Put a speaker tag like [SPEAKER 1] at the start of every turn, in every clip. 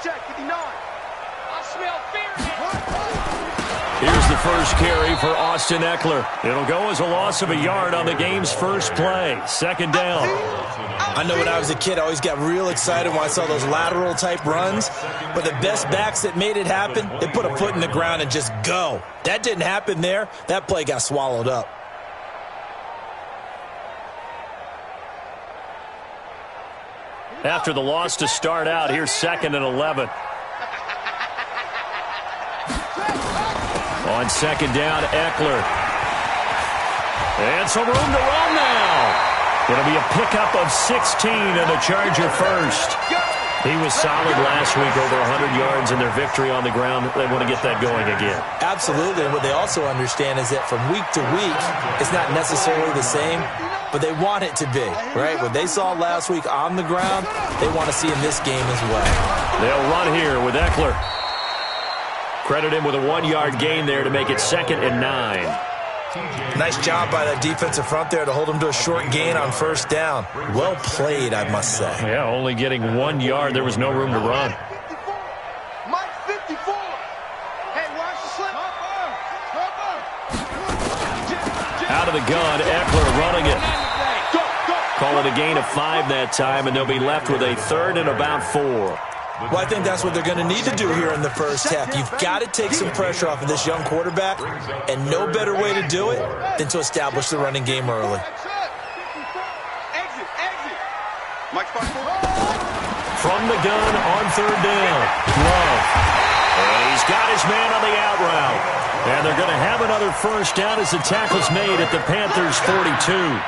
[SPEAKER 1] Check, 59. I smell fear.
[SPEAKER 2] Here's the first carry for Austin Eckler. It'll go as a loss of a yard on the game's first play. Second down.
[SPEAKER 3] I know when I was a kid, I always got real excited when I saw those lateral-type runs. But the best backs that made it happen, they put a foot in the ground and just go. That didn't happen there. That play got swallowed up.
[SPEAKER 2] After the loss to start out, here's 2nd and 11. On second down, Eckler. And some room to run now. It'll be a pickup of 16 and a Charger first. He was solid last week, over 100 yards in their victory on the ground. They want to get that going again.
[SPEAKER 3] Absolutely. And what they also understand is that from week to week, it's not necessarily the same, but they want it to be, right? What they saw last week on the ground, they want to see in this game as well.
[SPEAKER 2] They'll run here with Eckler. Credit him with a 1-yard gain there to make it 2nd and 9.
[SPEAKER 3] Nice job by that defensive front there to hold him to a short gain on first down. Well played, I must say.
[SPEAKER 2] Yeah, only getting 1 yard. There was no room to run.
[SPEAKER 1] Mike 54. Hey, watch the slip.
[SPEAKER 2] Out of the gun, Eckler running it. Call it a gain of 5 that time, and they'll be left with a 3rd and about 4.
[SPEAKER 3] Well, I think that's what they're going to need to do here in the first half. You've got to take some pressure off of this young quarterback, and no better way to do it than to establish the running game early.
[SPEAKER 1] Exit.
[SPEAKER 2] From the gun on 3rd down, Love. And he's got his man on the out route. And they're going to have another first down as the tackle's made at the Panthers' 42.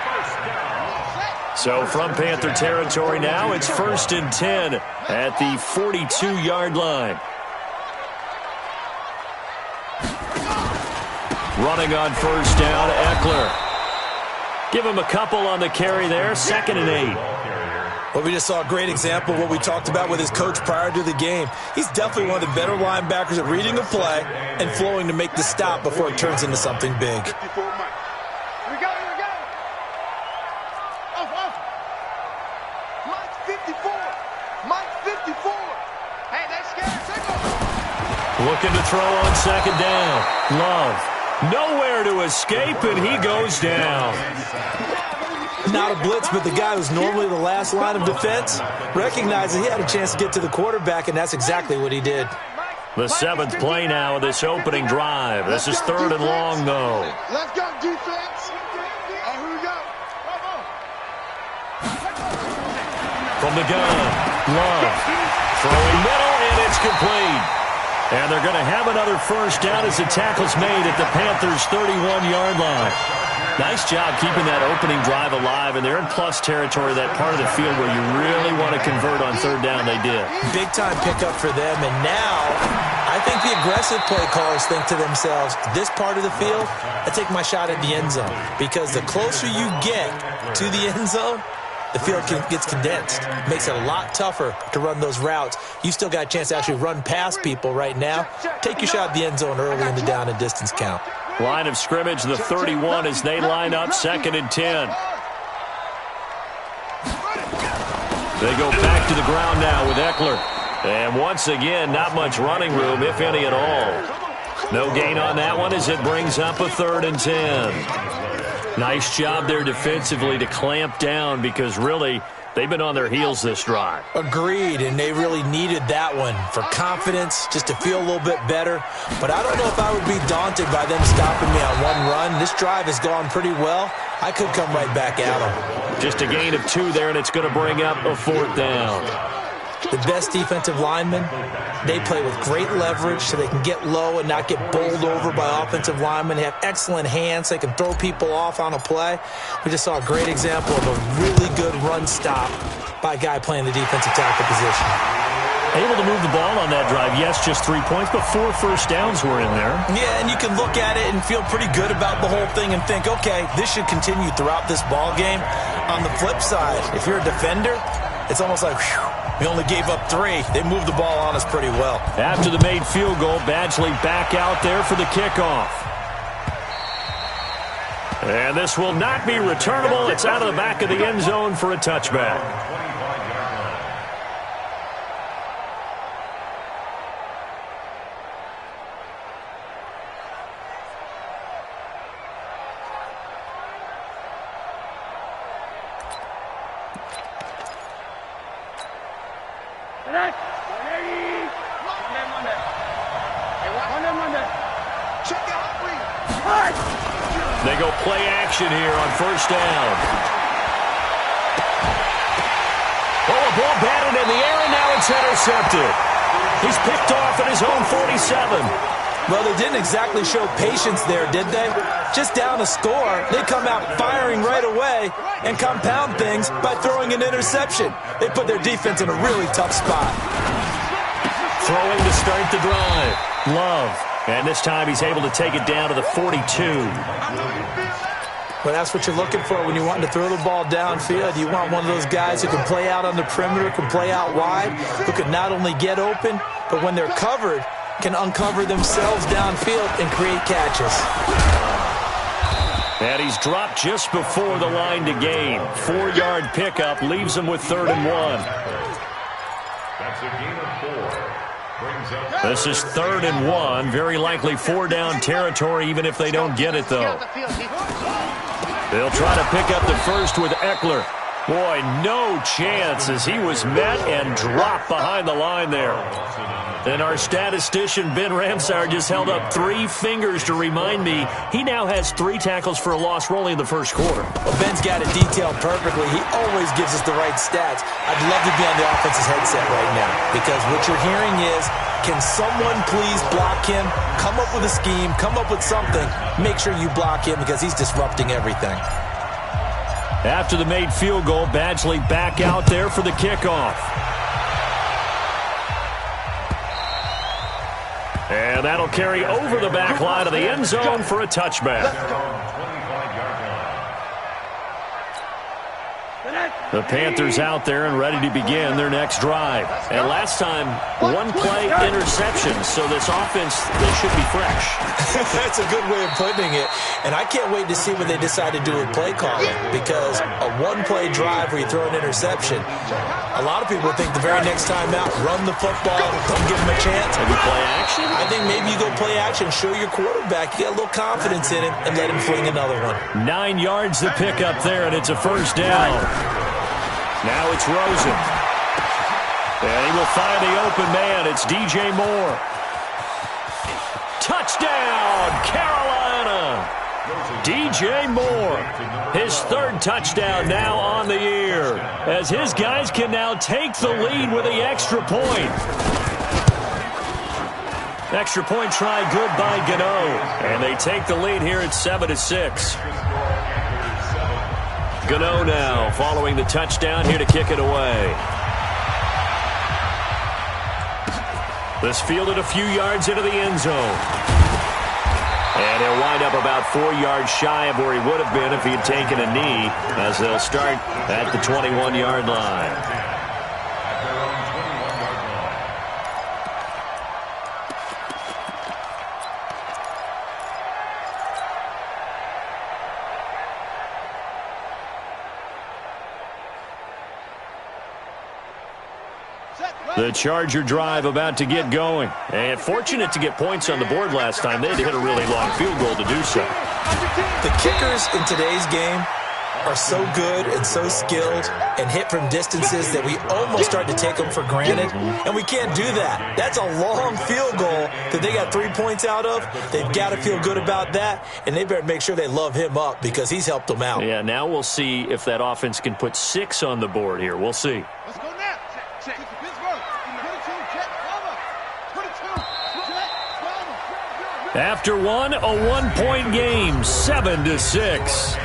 [SPEAKER 2] So from Panther territory now, it's 1st and 10 at the 42-yard line. Running on first down, Eckler. Give him a couple on the carry there, 2nd and 8.
[SPEAKER 3] Well, we just saw a great example of what we talked about with his coach prior to the game. He's definitely one of the better linebackers at reading a play and flowing to make the stop before it turns into something big.
[SPEAKER 2] Looking to throw on 2nd down. Love. Nowhere to escape, and he goes down.
[SPEAKER 3] Not a blitz, but the guy who's normally the last line of defense recognized that he had a chance to get to the quarterback, and that's exactly what he did.
[SPEAKER 2] The 7th play now of this opening drive. This is 3rd and long, though.
[SPEAKER 1] Let's go, defense. And here we go.
[SPEAKER 2] From the gun, Love. Throwing middle, and it's complete. And they're going to have another first down as the tackle's made at the Panthers' 31-yard line. Nice job keeping that opening drive alive, and they're in plus territory, that part of the field where you really want to convert on 3rd down. They did.
[SPEAKER 3] Big-time pickup for them, and now I think the aggressive play callers think to themselves, this part of the field, I take my shot at the end zone, because the closer you get to the end zone, the field gets condensed. Makes it a lot tougher to run those routes. You still got a chance to actually run past people right now. Take your shot at the end zone early in the down and distance count.
[SPEAKER 2] Line of scrimmage, the 31, as they line up 2nd and 10. They go back to the ground now with Eckler. And once again, not much running room, if any at all. No gain on that one as it brings up a 3rd and 10. Nice job there defensively to clamp down, because really they've been on their heels this drive.
[SPEAKER 3] Agreed, and they really needed that one for confidence, just to feel a little bit better. But I don't know if I would be daunted by them stopping me on one run. This drive has gone pretty well. I could come right back at them.
[SPEAKER 2] Just a gain of 2 there, and it's going to bring up a 4th down.
[SPEAKER 3] The best defensive linemen, they play with great leverage so they can get low and not get bowled over by offensive linemen. They have excellent hands. They can throw people off on a play. We just saw a great example of a really good run stop by a guy playing the defensive tackle position.
[SPEAKER 2] Able to move the ball on that drive. Yes, just 3 points, but 4 first downs were in there.
[SPEAKER 3] Yeah, and you can look at it and feel pretty good about the whole thing and think, okay, this should continue throughout this ball game. On the flip side, if you're a defender, it's almost like, whew, we only gave up 3. They moved the ball on us pretty well.
[SPEAKER 2] After the made field goal, Badgley back out there for the kickoff. And this will not be returnable. It's out of the back of the end zone for a touchback. They go play action here on first down. Oh, a ball batted in the air, and now it's intercepted. He's picked off at his own 47.
[SPEAKER 3] Well, they didn't exactly show patience there, did they? Just down a score, they come out firing right away and compound things by throwing an interception. They put their defense in a really tough spot.
[SPEAKER 2] Throwing to start the drive. Love. And this time he's able to take it down to the 42.
[SPEAKER 3] Well, that's what you're looking for when you're wanting to throw the ball downfield. You want one of those guys who can play out on the perimeter, can play out wide, who can not only get open, but when they're covered, can uncover themselves downfield and create catches.
[SPEAKER 2] And he's dropped just before the line to gain. 4-yard pickup leaves him with 3rd and 1.
[SPEAKER 4] That's a gain of 4.
[SPEAKER 2] This is 3rd and 1. Very likely 4-down territory, even if they don't get it, though. They'll try to pick up the first with Eckler. Boy, no chance as he was met and dropped behind the line there. And our statistician, Ben Ramsauer, just held up 3 fingers to remind me he now has 3 tackles for a loss rolling in the first quarter.
[SPEAKER 3] Well, Ben's got it detailed perfectly. He always gives us the right stats. I'd love to be on the offense's headset right now because what you're hearing is, can someone please block him? Come up with a scheme. Come up with something. Make sure you block him because he's disrupting everything.
[SPEAKER 2] After the made field goal, Badgley back out there for the kickoff. And that'll carry over the back line of the end zone for a touchback. The Panthers out there and ready to begin their next drive. And last time, 1-play interception, so this offense, they should be fresh.
[SPEAKER 3] That's a good way of putting it. And I can't wait to see what they decide to do with play calling because a 1-play drive where you throw an interception, a lot of people think the very next time out, run the football, don't give them a chance.
[SPEAKER 2] Maybe play action?
[SPEAKER 3] I think maybe you go play action, show your quarterback, you got a little confidence in him, and let him fling another one.
[SPEAKER 2] 9 yards to pick up there, and it's a first down. Now it's Rosen. And he will find the open man. It's DJ Moore. Touchdown, Carolina. DJ Moore, his 3rd touchdown now on the year, as his guys can now take the lead with the extra point. Extra point try good by Gano, and they take the lead here at 7-6. Gano now following the touchdown here to kick it away. This fielded a few yards into the end zone. And he'll wind up about 4 yards shy of where he would have been if he had taken a knee, as they'll start at the 21-yard line. The Charger drive about to get going. And fortunate to get points on the board last time. They had to hit a really long field goal to do so.
[SPEAKER 3] The kickers in today's game are so good and so skilled and hit from distances that we almost start to take them for granted. And we can't do that. That's a long field goal that they got 3 points out of. They've got to feel good about that. And they better make sure they love him up because he's helped them out.
[SPEAKER 2] Yeah, now we'll see if that offense can put 6 on the board here. We'll see.
[SPEAKER 1] Let's go now. Check.
[SPEAKER 2] After one, a 1-point game, 7-6.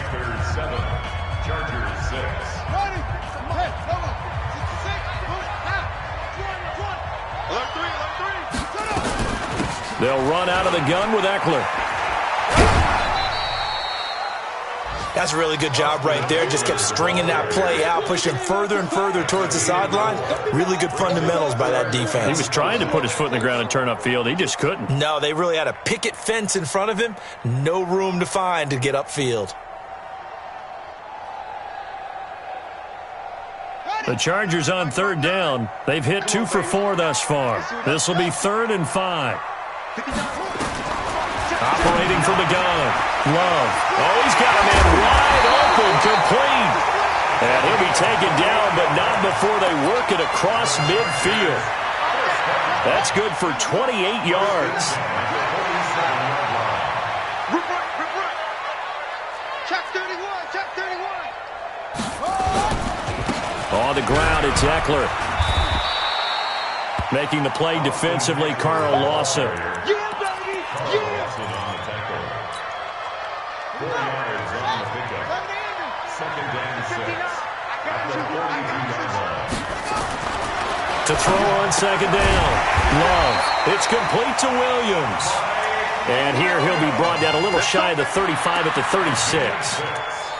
[SPEAKER 2] They'll run out of the gun with Eckler.
[SPEAKER 3] That's a really good job right there. Just kept stringing that play out, pushing further and further towards the sideline. Really good fundamentals by that defense.
[SPEAKER 2] He was trying to put his foot in the ground and turn upfield. He just couldn't.
[SPEAKER 3] No, they really had a picket fence in front of him. No room to find to get upfield.
[SPEAKER 2] The Chargers on 3rd down. They've hit 2 for 4 thus far. This will be 3rd and 5. Operating from the gun. Love. Oh, he's got a man wide open, complete. And he'll be taken down, but not before they work it across midfield. That's good for 28 yards.
[SPEAKER 1] Check 31, check 31.
[SPEAKER 2] On the ground, it's Eckler. Making the play defensively, Carl Lawson.
[SPEAKER 1] Yeah, baby, yeah.
[SPEAKER 4] 4 yards on the pickup. Second down 6.
[SPEAKER 2] To throw on second down. Love. It's complete to Williams. And here he'll be brought down a little shy of the 35 at the 36.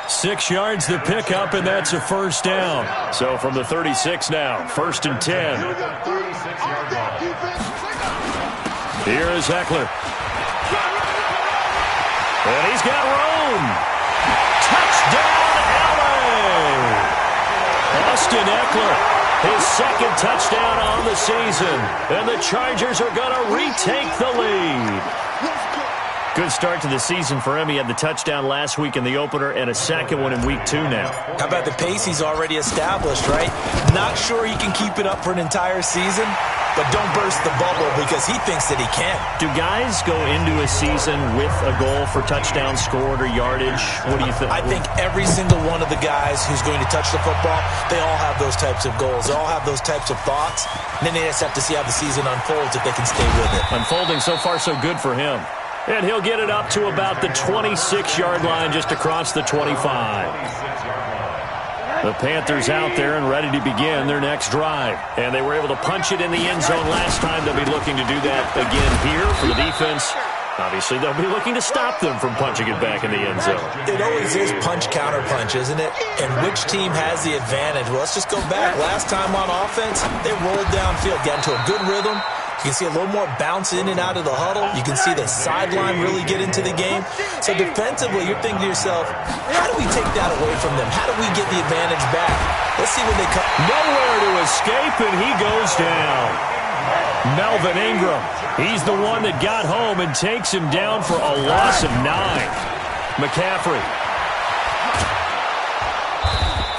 [SPEAKER 2] 6 yards the pickup, and that's a first down. So from the 36 now, 1st and 10. Here is Eckler. And he's got room. Touchdown, LA! Austin Eckler, his second touchdown on the season. And the Chargers are going to retake the lead. Good start to the season for him. He had the touchdown last week in the opener and a second one in week 2 now.
[SPEAKER 3] How about the pace he's already established, right? Not sure he can keep it up for an entire season, but don't burst the bubble because he thinks that he can.
[SPEAKER 2] Do guys go into a season with a goal for touchdowns scored or yardage? What do you think?
[SPEAKER 3] I think every single one of the guys who's going to touch the football, they all have those types of goals. They all have those types of thoughts. And then they just have to see how the season unfolds if they can stay with it.
[SPEAKER 2] Unfolding so far so good for him. And he'll get it up to about the 26-yard line, just across the 25. The Panthers out there and ready to begin their next drive. And they were able to punch it in the end zone last time. They'll be looking to do that again here for the defense. Obviously, they'll be looking to stop them from punching it back in the end zone.
[SPEAKER 3] It always is punch-counter-punch, isn't it? And which team has the advantage? Well, let's just go back. Last time on offense, they rolled downfield, got into a good rhythm. You can see a little more bounce in and out of the huddle. You can see the sideline really get into the game. So defensively, you're thinking to yourself, how do we take that away from them? How do we get the advantage back? Let's see when they come.
[SPEAKER 2] Nowhere to escape, and he goes down. Melvin Ingram, he's the one that got home and takes him down for a loss of 9. McCaffrey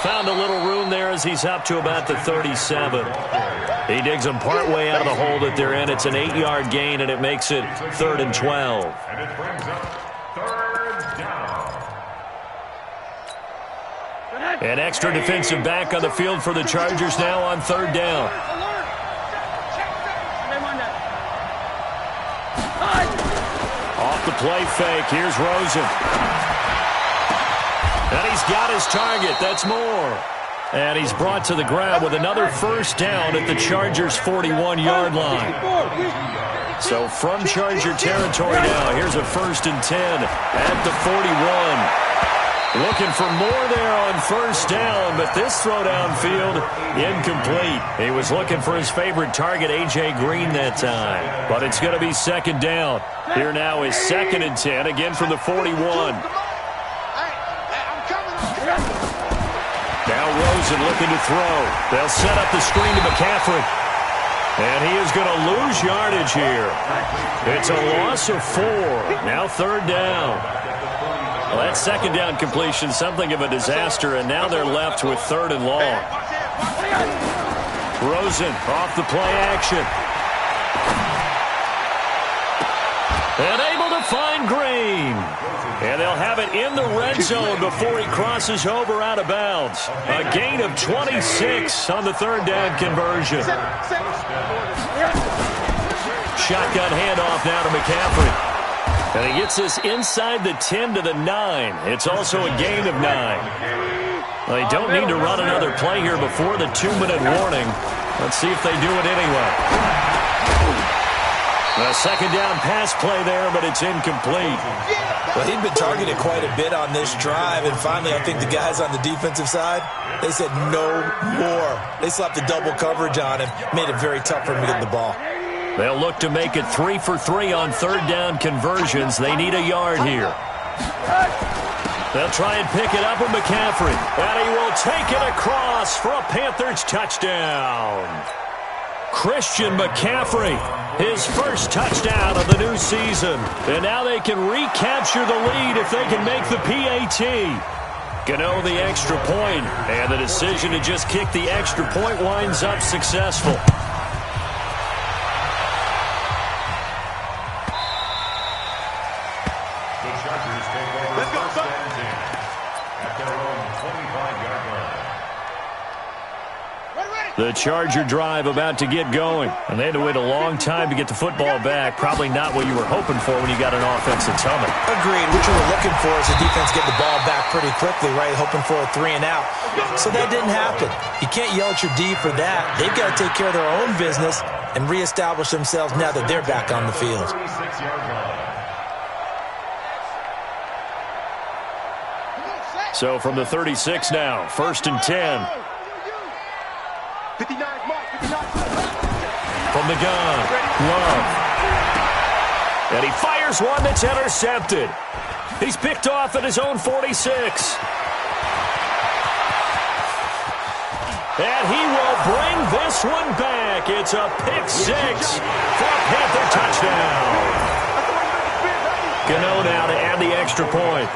[SPEAKER 2] found a little room there as he's up to about the 37. He digs them partway out of the hole that they're in. It's an 8-yard gain, and it makes it 3rd and 12.
[SPEAKER 4] And it brings up 3rd down.
[SPEAKER 2] An extra defensive back on the field for the Chargers now on 3rd down. Off the play fake, here's Rosen. And he's got his target, that's more. And he's brought to the ground with another first down at the Chargers' 41-yard line. So from Charger territory now, here's a 1st and 10 at the 41. Looking for more there on 1st down, but this throw downfield incomplete. He was looking for his favorite target, A.J. Green, that time. But it's going to be 2nd down. Here now is 2nd and 10, again from the 41. Now Rosen looking to throw. They'll set up the screen to McCaffrey. And he is going to lose yardage here. It's a loss of 4. Now 3rd down. Well, that 2nd down completion, something of a disaster, and now they're left with 3rd and long. Rosen off the play action. And able to find Green. And they'll have it in the red zone before he crosses over out of bounds. A gain of 26 on the 3rd down conversion. Shotgun handoff now to McCaffrey. And he gets this inside the 10 to the 9. It's also a gain of 9. Well, they don't need to run another play here before the 2-minute warning. Let's see if they do it anyway. A 2nd down pass play there, but it's incomplete.
[SPEAKER 3] Well, he'd been targeted quite a bit on this drive, and finally I think the guys on the defensive side, they said no more. They slapped the double coverage on him, made it very tough for him to get the ball.
[SPEAKER 2] They'll look to make it 3 for 3 on 3rd down conversions. They need a yard here. They'll try and pick it up with McCaffrey, and he will take it across for a Panthers touchdown. Christian McCaffrey, his first touchdown of the new season. And now they can recapture the lead if they can make the PAT. Gano the extra point, and the decision to just kick the extra point winds up successful.
[SPEAKER 4] The Chargers take over first and 10 at their own 25-yard line.
[SPEAKER 2] The Charger drive about to get going, and they had to wait a long time to get the football back. Probably not what you were hoping for when you got an offense that's humming.
[SPEAKER 3] Agreed. What you were looking for is the defense get the ball back pretty quickly, right? Hoping for a 3 and out. So that didn't happen. You can't yell at your D for that. They've got to take care of their own business and reestablish themselves now that they're back on the field.
[SPEAKER 4] 36-yard line.
[SPEAKER 2] So from the 36 now, first and 10.
[SPEAKER 1] 59 mark, 59.
[SPEAKER 2] From the gun, Love. And he fires one that's intercepted. He's picked off at his own 46. And he will bring this one back. It's a pick 6 for a Panther touchdown. Gano now to add the extra point.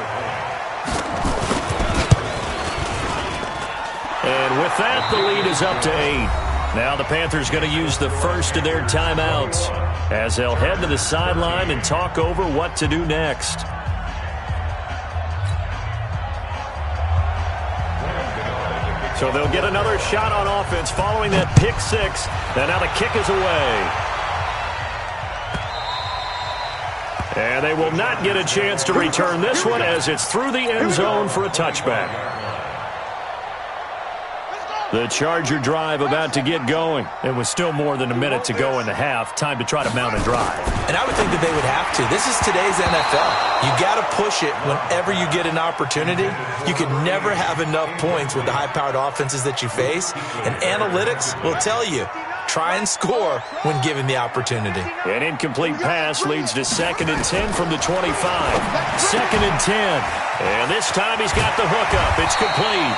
[SPEAKER 2] And with that, the lead is up to 8. Now the Panthers going to use the first of their timeouts as they'll head to the sideline and talk over what to do next. So they'll get another shot on offense following that pick 6. And now the kick is away. And they will not get a chance to return this one as it's through the end zone for a touchback. The Charger drive about to get going. It was still more than a minute to go in the half. Time to try to mount a drive.
[SPEAKER 3] And I would think that they would have to. This is today's NFL. You got to push it whenever you get an opportunity. You can never have enough points with the high-powered offenses that you face. And analytics will tell you, try and score when given the opportunity.
[SPEAKER 2] An incomplete pass leads to 2nd and 10 from the 25. 2nd and 10. And this time he's got the hookup. It's complete.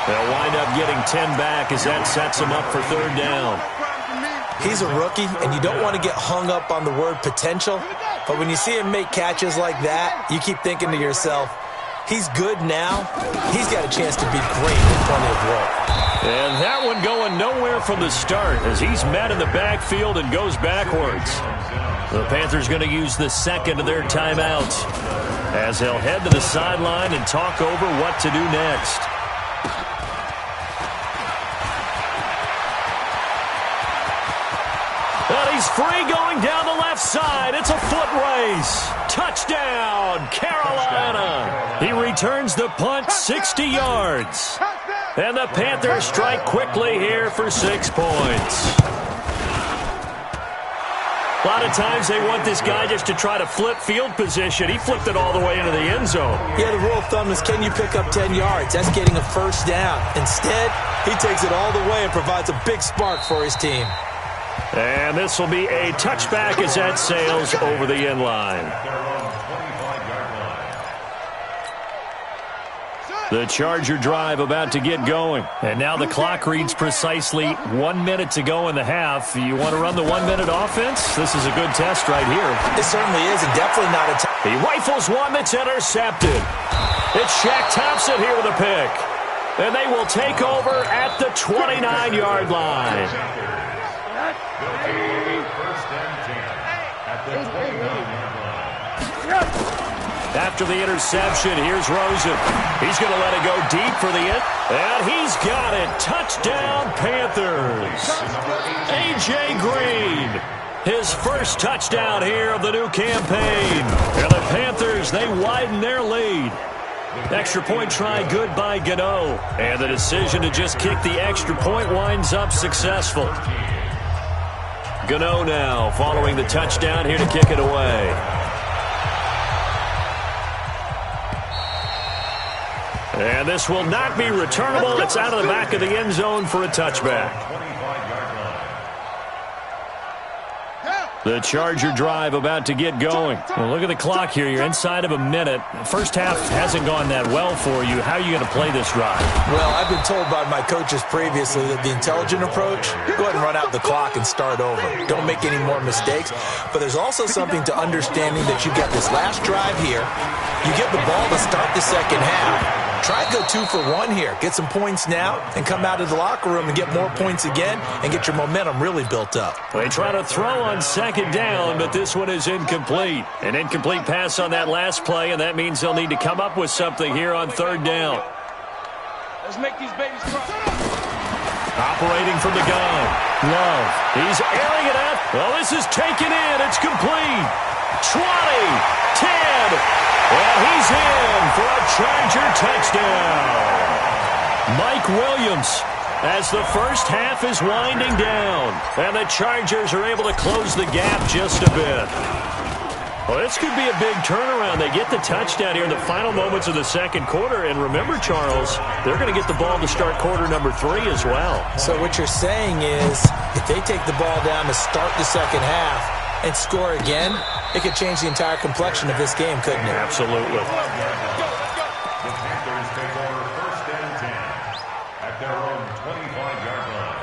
[SPEAKER 2] They'll wind up getting 10 back as that sets him up for 3rd down.
[SPEAKER 3] He's a rookie, and you don't want to get hung up on the word potential. But when you see him make catches like that, you keep thinking to yourself, he's good now. He's got a chance to be great with plenty of work.
[SPEAKER 2] And that one going nowhere from the start as he's met in the backfield and goes backwards. The Panthers going to use the second of their timeouts as they'll head to the sideline and talk over what to do next. And he's free going down the left side. It's a foot race. Touchdown, Carolina. He returns the punt 60 yards. And the Panthers strike quickly here for 6 points. A lot of times they want this guy just to try to flip field position. He flipped it all the way into the end zone.
[SPEAKER 3] Yeah, the rule of thumb is, can you pick up 10 yards? That's getting a first down. Instead, he takes it all the way and provides a big spark for his team.
[SPEAKER 2] And this will be a touchback as that sails over the end line. The Charger drive about to get going. And now the clock reads precisely 1 minute to go in the half. You want to run the 1 minute offense? This is a good test right here.
[SPEAKER 3] It certainly is, and definitely not a
[SPEAKER 2] He rifles one that's intercepted. It's Shaq Thompson here with a pick. And they will take over at the 29-yard line.
[SPEAKER 4] First and 10 at the 29-yard line.
[SPEAKER 2] After the interception, here's Rosen. He's going to let it go deep for the end. And he's got it. Touchdown, Panthers. A.J. Green. His first touchdown here of the new campaign. And the Panthers, they widen their lead. Extra point try good by Gano. And the decision to just kick the extra point winds up successful. Gano now following the touchdown here to kick it away. And this will not be returnable. It's out of the back of the end zone for a touchback. The Charger drive about to get going. Well, look at the clock here. You're inside of a minute. First half hasn't gone that well for you. How are you going to play this drive?
[SPEAKER 3] Well, I've been told by my coaches previously that the intelligent approach, go ahead and run out the clock and start over. Don't make any more mistakes. But there's also something to understanding that you've got this last drive here. You get the ball to start the second half. Try and go 2 for 1 here. Get some points now and come out of the locker room and get more points again and get your momentum really built up.
[SPEAKER 2] They try to throw on second down, but this one is incomplete. An incomplete pass on that last play, and that means they'll need to come up with something here on third down.
[SPEAKER 1] Let's make these babies cry.
[SPEAKER 2] Operating from the gun. Love. He's airing it out. Well, this is taken in. It's complete. 20, 10, and he's in for a Charger touchdown. Mike Williams, as the first half is winding down, and the Chargers are able to close the gap just a bit. Well, this could be a big turnaround. They get the touchdown here in the final moments of the second quarter. And remember, Charles, they're going to get the ball to start quarter number 3 as well.
[SPEAKER 3] So what you're saying is if they take the ball down to start the second half and score again, it could change the entire complexion of this game, couldn't it?
[SPEAKER 2] Absolutely.
[SPEAKER 4] The Panthers take over first and 10 at their own 25-yard line.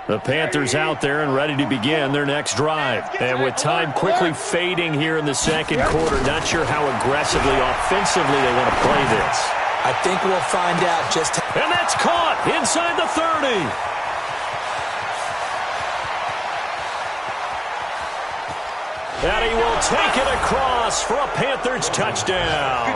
[SPEAKER 2] The Panthers out there and ready to begin their next drive. And with time quickly fading here in the second quarter, not sure how aggressively, offensively they want to play this.
[SPEAKER 3] I think we'll find out just how.
[SPEAKER 2] And that's caught inside the 30. And he will take it across for a Panthers touchdown.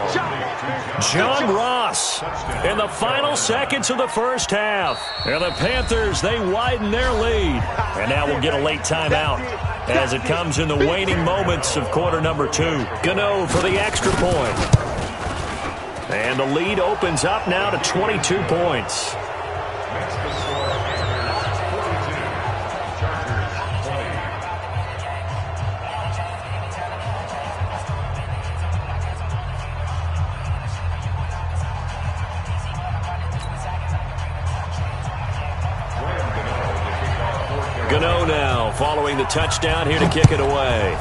[SPEAKER 2] John Ross in the final seconds of the first half. And the Panthers, they widen their lead. And now we'll get a late timeout as it comes in the waning moments of quarter number 2. Gano for the extra point. And the lead opens up now to 22 points. Gano now following the touchdown here to kick it away.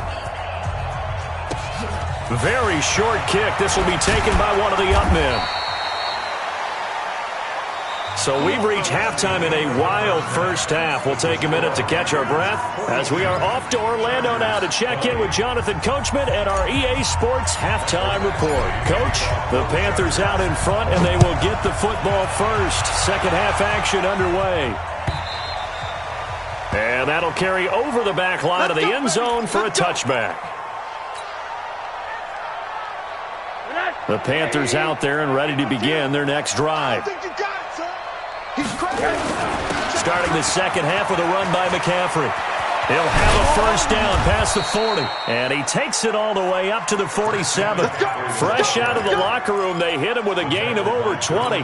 [SPEAKER 2] Very short kick. This will be taken by one of the up men. So we've reached halftime in a wild first half. We'll take a minute to catch our breath as we are off to Orlando now to check in with Jonathan Coachman at our EA Sports halftime report. Coach, the Panthers out in front, and they will get the football first. Second half action underway. And that'll carry over the back line of the end zone for a touchback. The Panthers out there and ready to begin their next drive. Starting the second half with a run by McCaffrey. He'll have a first down past the 40. And he takes it all the way up to the 47. Fresh out of the locker room, they hit him with a gain of over 20.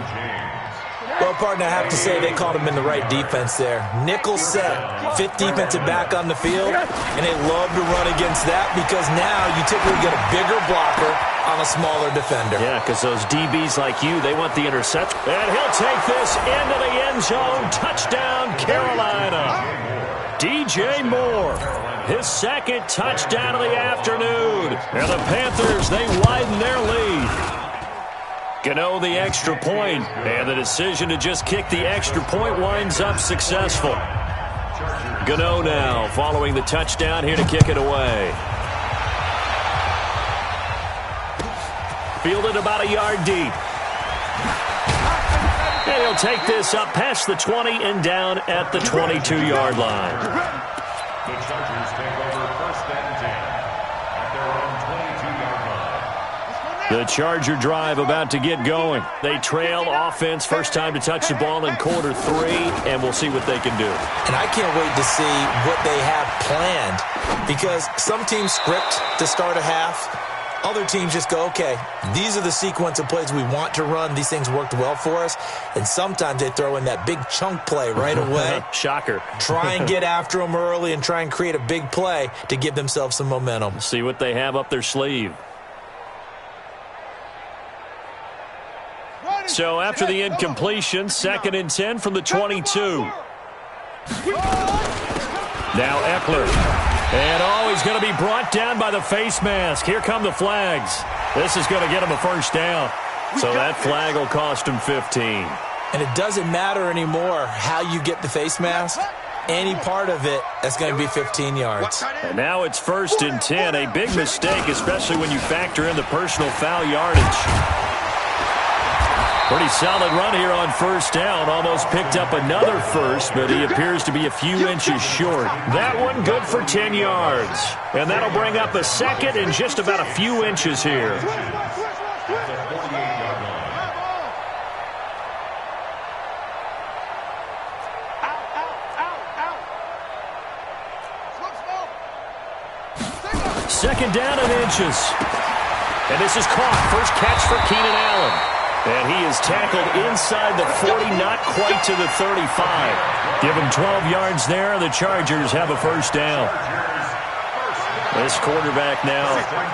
[SPEAKER 3] Well, partner, I have to say they called him in the right defense there. Nickel set, fifth defensive back on the field, and they love to run against that because now you typically get a bigger blocker on a smaller defender.
[SPEAKER 2] Yeah, because those DBs like you, they want the interception. And he'll take this into the end zone. Touchdown, Carolina. DJ Moore, his second touchdown of the afternoon. And the Panthers, they widen their lead. Gano the extra point, and the decision to just kick the extra point winds up successful. Gano now following the touchdown here to kick it away. Fielded about a yard deep. And he'll take this up past the 20 and down at the 22-yard line.
[SPEAKER 4] The Chargers take over first and 10 at their own 22-yard line.
[SPEAKER 2] The Charger drive about to get going. They trail offense, first time to touch the ball in quarter 3, and we'll see what they can do.
[SPEAKER 3] And I can't wait to see what they have planned because some teams script to start a half. Other teams just go, okay, these are the sequence of plays we want to run. These things worked well for us. And sometimes they throw in that big chunk play right away.
[SPEAKER 2] Shocker.
[SPEAKER 3] Try and get after them early and try and create a big play to give themselves some momentum.
[SPEAKER 2] See what they have up their sleeve. So after the incompletion, 2nd and 10 from the 22. Now Eckler. And he's going to be brought down by the face mask. Here come the flags. This is going to get him a first down. So that flag will cost him 15.
[SPEAKER 3] And it doesn't matter anymore how you get the face mask. Any part of it, that's going to be 15 yards.
[SPEAKER 2] And now it's 1st and 10. A big mistake, especially when you factor in the personal foul yardage. Pretty solid run here on 1st down. Almost picked up another first, but he appears to be a few inches short. That one good for 10 yards. And that'll bring up a 2nd and just about a few inches here. Second down and inches. And this is caught. First catch for Keenan Allen. And he is tackled inside the 40, not quite to the 35. Give him 12 yards there. The Chargers have a 1st down. This quarterback now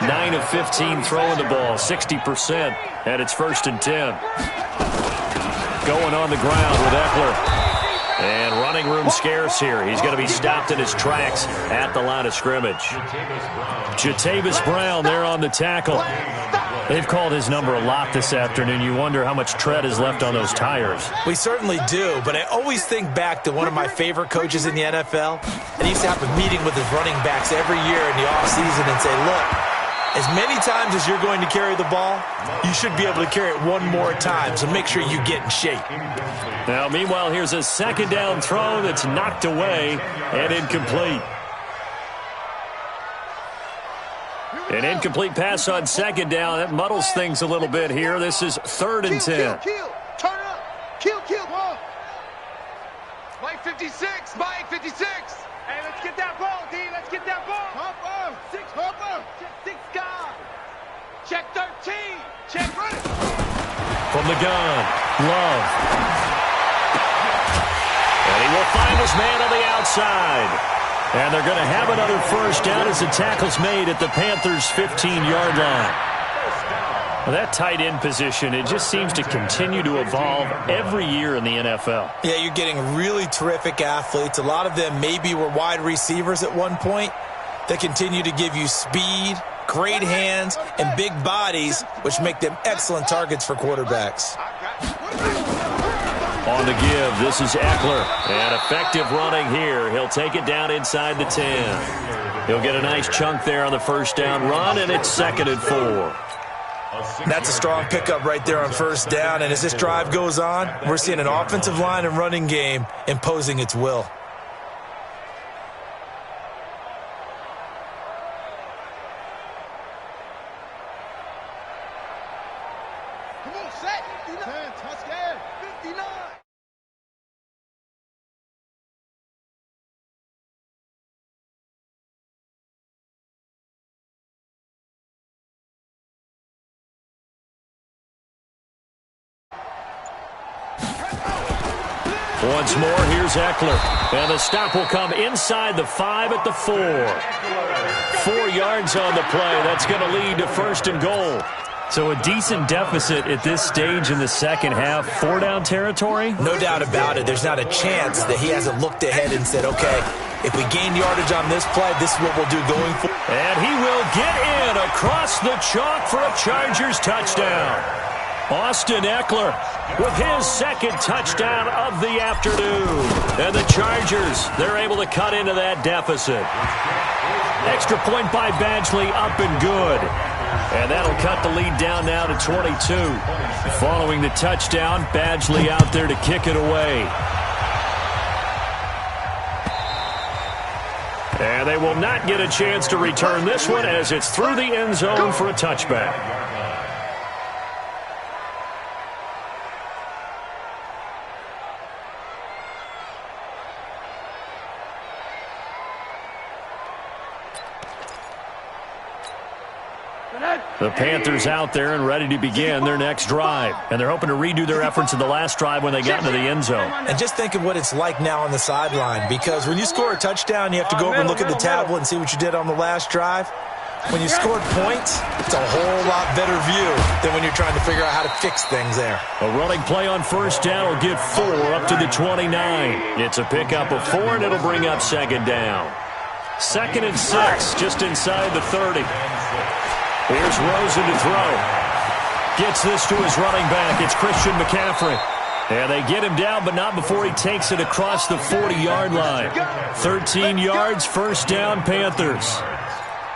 [SPEAKER 2] 9 of 15 throwing the ball, 60%. And it's 1st and 10. Going on the ground with Eckler. And running room scarce here. He's going to be stopped in his tracks at the line of scrimmage. Jatavis Brown there on the tackle. They've called his number a lot this afternoon. You wonder how much tread is left on those tires.
[SPEAKER 3] We certainly do, but I always think back to one of my favorite coaches in the NFL. And he used to have a meeting with his running backs every year in the offseason and say, look, as many times as you're going to carry the ball, you should be able to carry it one more time, so make sure you get in shape.
[SPEAKER 2] Now, meanwhile, here's a 2nd down throw that's knocked away and incomplete. An incomplete pass on 2nd down. That muddles things a little bit here. This is 3rd and 10.
[SPEAKER 1] Kill. Turn up. Kill. Mike 56. Mike 56. Hey, let's get that ball, D. Let's get that ball. Hopper. 6 Hopper. Check 6 guys. Check 13. Check running.
[SPEAKER 2] From the gun, Love. And he will find his man on the outside. And they're going to have another 1st down as the tackle's made at the Panthers' 15-yard line. Well, that tight end position, it just seems to continue to evolve every year in the NFL.
[SPEAKER 3] Yeah, you're getting really terrific athletes. A lot of them maybe were wide receivers at one point. They continue to give you speed, great hands, and big bodies, which make them excellent targets for quarterbacks.
[SPEAKER 2] On the give, this is Eckler. And effective running here. He'll take it down inside the 10. He'll get a nice chunk there on the 1st down run, and it's 2nd and 4.
[SPEAKER 3] That's a strong pickup right there on 1st down. And as this drive goes on, we're seeing an offensive line and running game imposing its will.
[SPEAKER 1] Come on, set. 59. Touchdown. 59.
[SPEAKER 2] Once more, here's Eckler. And the stop will come inside the 5 at the 4. 4 yards on the play. That's going to lead to 1st and goal. So a decent deficit at this stage in the second half. 4-down territory?
[SPEAKER 3] No doubt about it. There's not a chance that he hasn't looked ahead and said, okay, if we gain yardage on this play, this is what we'll do going forward.
[SPEAKER 2] And he will get in across the chalk for a Chargers touchdown. Austin Eckler with his 2nd touchdown of the afternoon. And the Chargers, they're able to cut into that deficit. Extra point by Badgley, up and good. And that'll cut the lead down now to 22. Following the touchdown, Badgley out there to kick it away. And they will not get a chance to return this one as it's through the end zone for a touchback. The Panthers out there and ready to begin their next drive. And they're hoping to redo their efforts in the last drive when they got into the end zone.
[SPEAKER 3] And just think of what it's like now on the sideline, because when you score a touchdown, you have to go over and look at the tablet and see what you did on the last drive. When you scored points, it's a whole lot better view than when you're trying to figure out how to fix things there.
[SPEAKER 2] A running play on 1st down will get 4 up to the 29. It's a pickup of 4, and it'll bring up 2nd down. 2nd and 6, just inside the 30. Here's Rosen to throw. Gets this to his running back. It's Christian McCaffrey. And they get him down, but not before he takes it across the 40-yard line. 13 yards, first down, Panthers.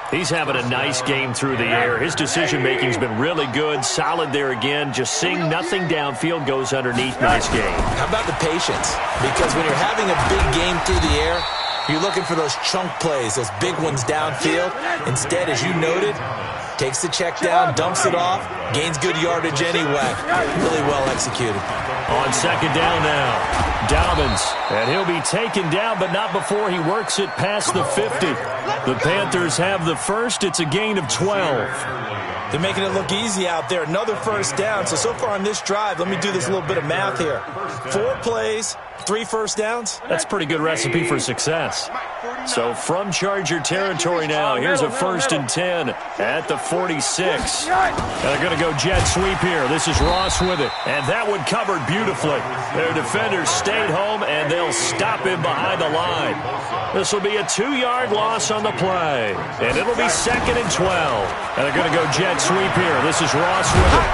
[SPEAKER 2] He's having a nice game through the air. His decision-making's been really good, solid there again. Just seeing nothing downfield goes underneath. Nice game.
[SPEAKER 3] How about the patience? Because when you're having a big game through the air, you're looking for those chunk plays, those big ones downfield. Instead, as you noted, takes the check down, dumps it off, gains good yardage anyway. Really well executed.
[SPEAKER 2] On second down now, Dobbins, and he'll be taken down, but not before he works it past the 50. The Panthers have the first. It's a gain of 12.
[SPEAKER 3] They're making it look easy out there. Another first down. So far on this drive, let me do this little bit of math here. 4 plays, 3 first downs.
[SPEAKER 2] That's a pretty good recipe for success. So from Charger territory now, here's a 1st and 10 at the 46. And they're going to go jet sweep here. This is Ross with it. And that one covered beautifully. Their defenders stayed home, and they'll stop him behind the line. This will be a 2-yard loss on the play. And it'll be 2nd and 12. And they're going to go jet sweep here. This is Ross with it.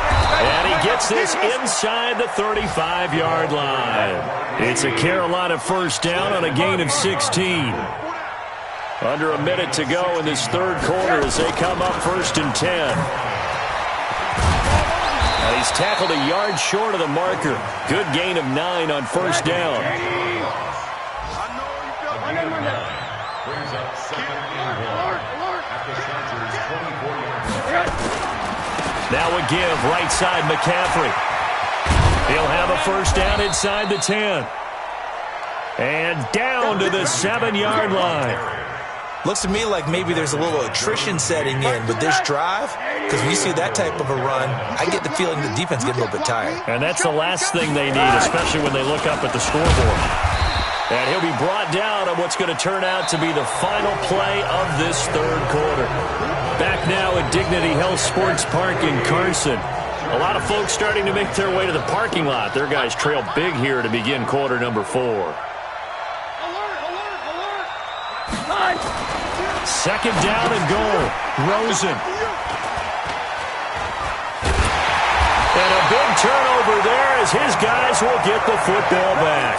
[SPEAKER 2] And he gets this inside the 35-yard line. It's a Carolina first down on a gain of 16. Under a minute to go in this third quarter as they come up 1st and 10. Now he's tackled a yard short of the marker. Good gain of 9 on first down.
[SPEAKER 4] Brings up 2nd and 1 at the Chargers' 24-yard line.
[SPEAKER 2] Now a give, right side, McCaffrey. He'll have a first down inside the 10. And down to the 7-yard line.
[SPEAKER 3] Looks to me like maybe there's a little attrition setting in with this drive, because when you see that type of a run, I get the feeling the defense gets a little bit tired.
[SPEAKER 2] And that's the last thing they need, especially when they look up at the scoreboard. And he'll be brought down on what's going to turn out to be the final play of this third quarter. Back now at Dignity Health Sports Park in Carson. A lot of folks starting to make their way to the parking lot. Their guys trail big here to begin quarter number 4. 2nd down and goal. Rosen. And a big turnover there as his guys will get the football back.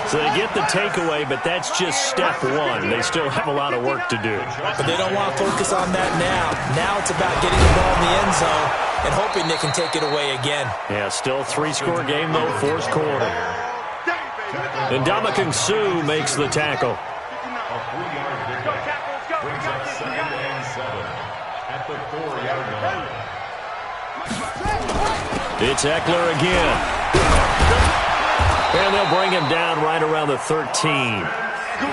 [SPEAKER 2] So they get the takeaway, but that's just step 1. They still have a lot of work to do.
[SPEAKER 3] But they don't want to focus on that now. Now it's about getting the ball in the end zone and hoping they can take it away again.
[SPEAKER 2] Yeah, still 3-score game, though, 4th quarter. And Ndamukong Suh makes the tackle.
[SPEAKER 4] A 3-yard pickup brings up 2nd and 7 at the 4-yard line.
[SPEAKER 2] It's Eckler again. And they'll bring him down right around the 13.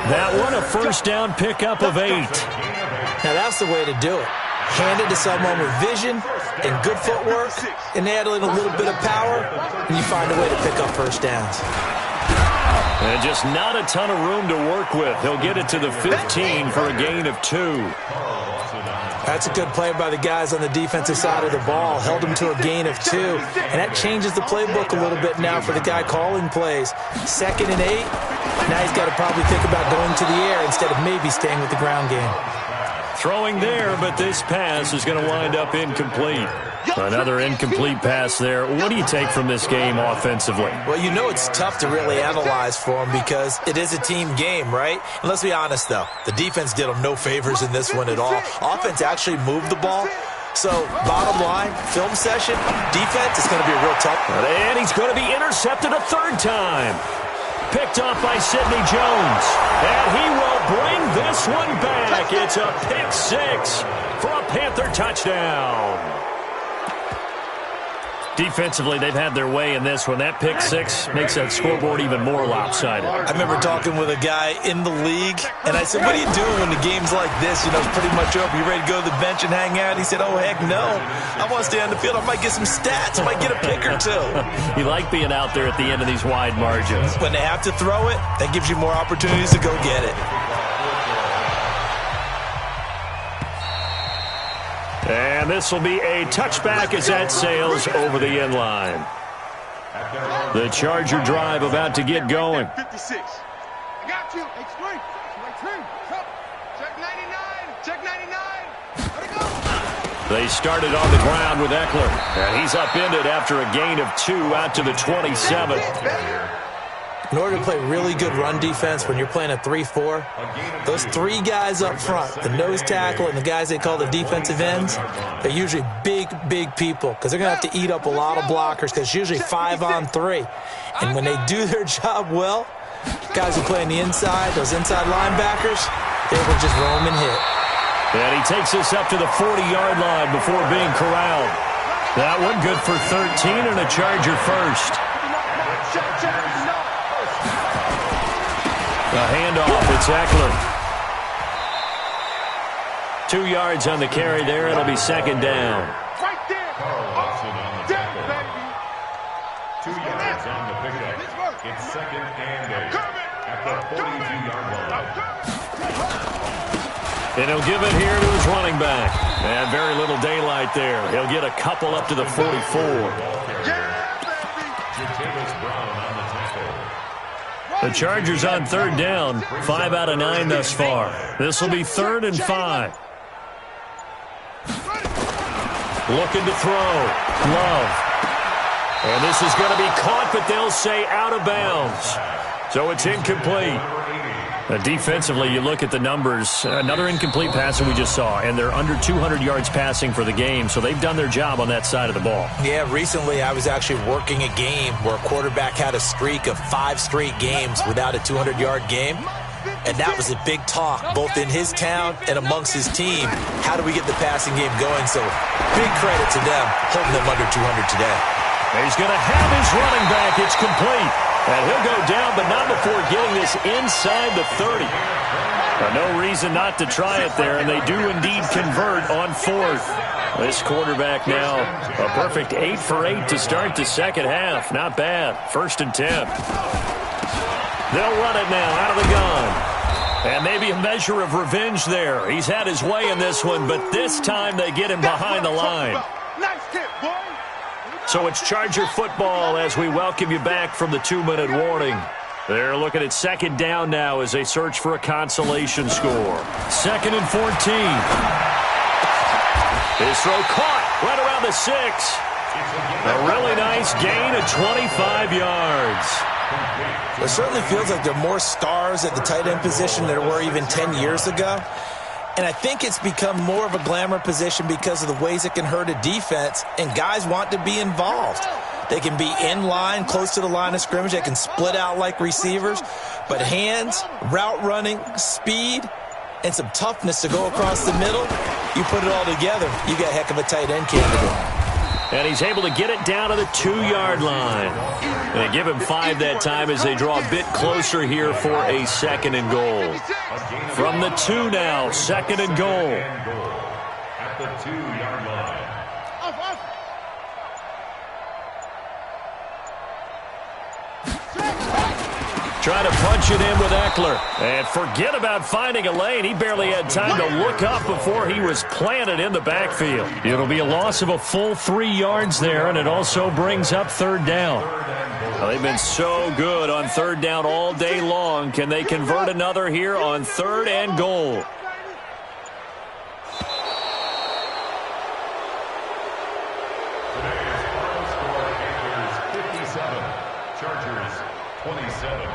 [SPEAKER 2] That one a first down pickup of 8.
[SPEAKER 3] Now that's the way to do it. Hand it to someone with vision and good footwork, and add a little bit of power, and you find a way to pick up first downs.
[SPEAKER 2] And just not a ton of room to work with. He'll get it to the 15 for a gain of 2.
[SPEAKER 3] That's a good play by the guys on the defensive side of the ball. Held him to a gain of 2. And that changes the playbook a little bit now for the guy calling plays. 2nd and 8. Now he's got to probably think about going to the air instead of maybe staying with the ground game.
[SPEAKER 2] Throwing there, but this pass is going to wind up incomplete. Another incomplete pass there. What do you take from this game offensively?
[SPEAKER 3] Well, you know it's tough to really analyze for them because it is a team game, right? And let's be honest, though. The defense did them no favors in this one at all. Offense actually moved the ball. So, bottom line, film session, defense is going to be a real tough one.
[SPEAKER 2] And he's going to be intercepted a 3rd time. Picked off by Sidney Jones. And he will bring this one back. It's a pick 6 for a Panther touchdown. Defensively, they've had their way in this one. That pick 6 makes that scoreboard even more lopsided.
[SPEAKER 3] I remember talking with a guy in the league, and I said, what are you doing when the game's like this? You know, it's pretty much over. You ready to go to the bench and hang out? He said, oh, heck no. I want to stay on the field. I might get some stats. I might get a pick or 2.
[SPEAKER 2] You like being out there at the end of these wide margins.
[SPEAKER 3] When they have to throw it, that gives you more opportunities to go get it.
[SPEAKER 2] And this will be a touchback as that sails over the end line. The Charger drive about to get going.
[SPEAKER 1] 56. I got you. Explain. Check 99. Check 99. Let it go.
[SPEAKER 2] They started on the ground with Eckler, and he's upended after a gain of 2 out to the 27.
[SPEAKER 3] In order to play really good run defense when you're playing a 3-4, those 3 guys up front, the nose tackle and the guys they call the defensive ends, they're usually big, big people because they're going to have to eat up a lot of blockers because it's usually 5-on-3. And when they do their job well, guys who play on the inside, those inside linebackers, they will just roam and hit.
[SPEAKER 2] And he takes us up to the 40-yard line before being corralled. That one good for 13 and a Charger first. A handoff, it's Eckler. 2 yards on the carry there. It'll be second down.
[SPEAKER 1] Right there. Dead, baby.
[SPEAKER 4] 2 yards on the pickup. It's second and 8 at the 42-yard line.
[SPEAKER 2] And he'll give it here to his running back. And very little daylight there. He'll get a couple up to the 44. The Chargers on third down, 5 out of 9 thus far. This will be 3rd and 5. Looking to throw. Love. And this is going to be caught, but they'll say out of bounds. So it's incomplete. Defensively, you look at the numbers. Another incomplete pass that we just saw, and they're under 200 yards passing for the game, so they've done their job on that side of the ball.
[SPEAKER 3] Yeah, recently I was actually working a game where a quarterback had a streak of 5 straight games without a 200-yard game, and that was a big talk, both in his town and amongst his team. How do we get the passing game going? So big credit to them, holding them under 200 today.
[SPEAKER 2] He's going to have his running back. It's complete. And he'll go down, but not before getting this inside the 30. No reason not to try it there, and they do indeed convert on 4th. This quarterback now a perfect 8 for 8 to start the second half. Not bad. 1st and 10. They'll run it now out of the gun. And maybe a measure of revenge there. He's had his way in this one, but this time they get him behind the line.
[SPEAKER 1] Nice tip, boy.
[SPEAKER 2] So it's Charger football as we welcome you back from the 2-minute warning. They're looking at second down now as they search for a consolation score. 2nd and 14. His throw caught right around the 6. A really nice gain of 25 yards.
[SPEAKER 3] It certainly feels like there are more stars at the tight end position than there were even 10 years ago. And I think it's become more of a glamour position because of the ways it can hurt a defense, and guys want to be involved. They can be in line, close to the line of scrimmage. They can split out like receivers. But hands, route running, speed, and some toughness to go across the middle, you put it all together, you got a heck of a tight end candidate.
[SPEAKER 2] And he's able to get it down to the 2-yard line. And they give him 5 that time as they draw a bit closer here for a 2nd and goal. From the 2 now, 2nd and goal.
[SPEAKER 4] At the 2-yard line.
[SPEAKER 2] Trying to punch it in with Eckler. And forget about finding a lane. He barely had time to look up before he was planted in the backfield. It'll be a loss of a full 3 yards there, and it also brings up 3rd down. Well, they've been so good on 3rd down all day long. Can they convert another here on 3rd and goal?
[SPEAKER 4] Today's final score, Panthers 57, Chargers 27.